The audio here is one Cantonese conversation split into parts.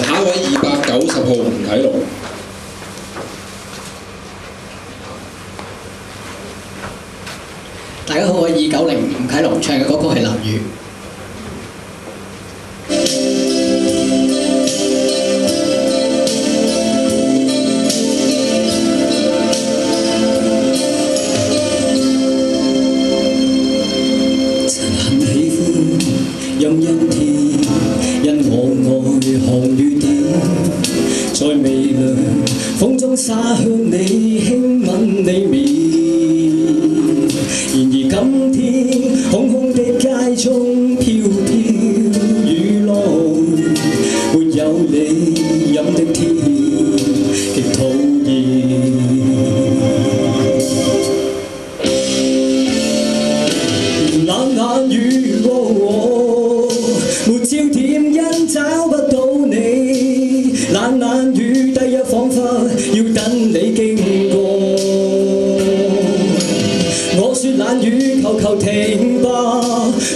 下一位290號吳啟龍。大家好，我係290吳啟龍，唱嘅歌曲係《藍雨》。任一天，因我愛寒雨點，在微涼風中灑向你，輕吻你面。然而今天，空空的街中飄飄雨浪，沒有你飲的天，極討厭。冷雨。沒焦點，因找不到你。冷雨，第一彷彿要等你經過。我說冷雨，求求停吧，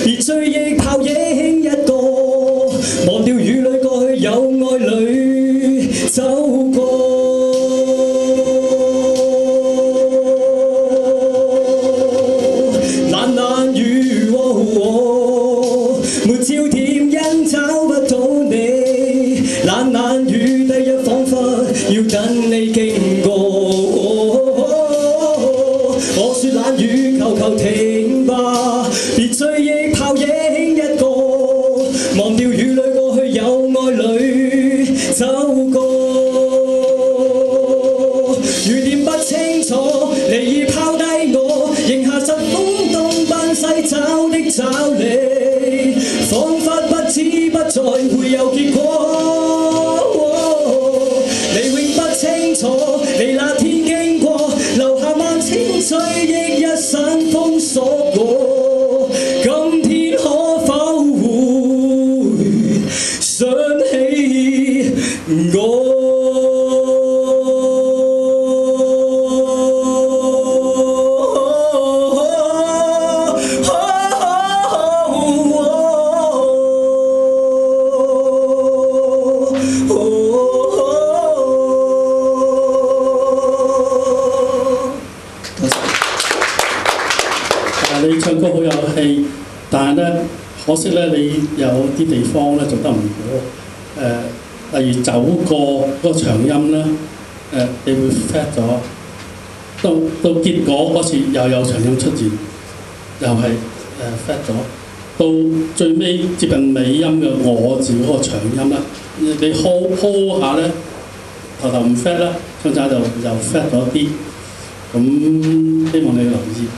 別追憶泡影一個，忘掉雨裏過去，有愛侶走過。冷雨，沒焦點。找不到你，冷雨，第一彷彿要等你經過。我說冷雨，求求停吧，別追憶泡影一個，忘掉雨裏過去，有愛侶走過。雨點不清楚，離意拋低我，仍下實風東奔西找的找你，彷彿不知不再會有結果。你永不清楚，你那天經過，留下萬千追憶，一生封鎖過。今天可否會想起我？你唱歌好有氣，但係咧可惜咧，你有啲地方咧做得唔好。例如走過嗰個長音咧，你會 fat 咗。到結果嗰次又有長音出現，又係fat 咗。到最尾接近尾音嘅我字嗰個長音咧，你 hold 下咧，頭唔 fat 啦，唱仔就又 fat 咗啲。咁希望你留意。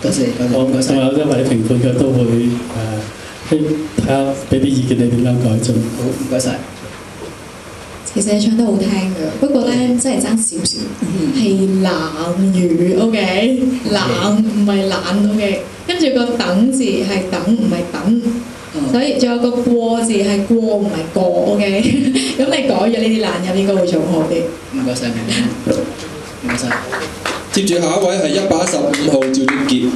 多謝，仲有一位評判嘅都會睇下俾啲意見你點樣改進。好，唔該晒。其實你唱得好聽㗎，不過咧真係爭少少，係冷雨 ，OK， 冷唔係懶 ，OK， 跟住個等字係等唔係等，所以仲有個過字係過唔係過 ，OK， 咁你改咗呢啲懶音應該會做好啲。唔該晒，唔該晒。接住下一位係115號趙俊傑。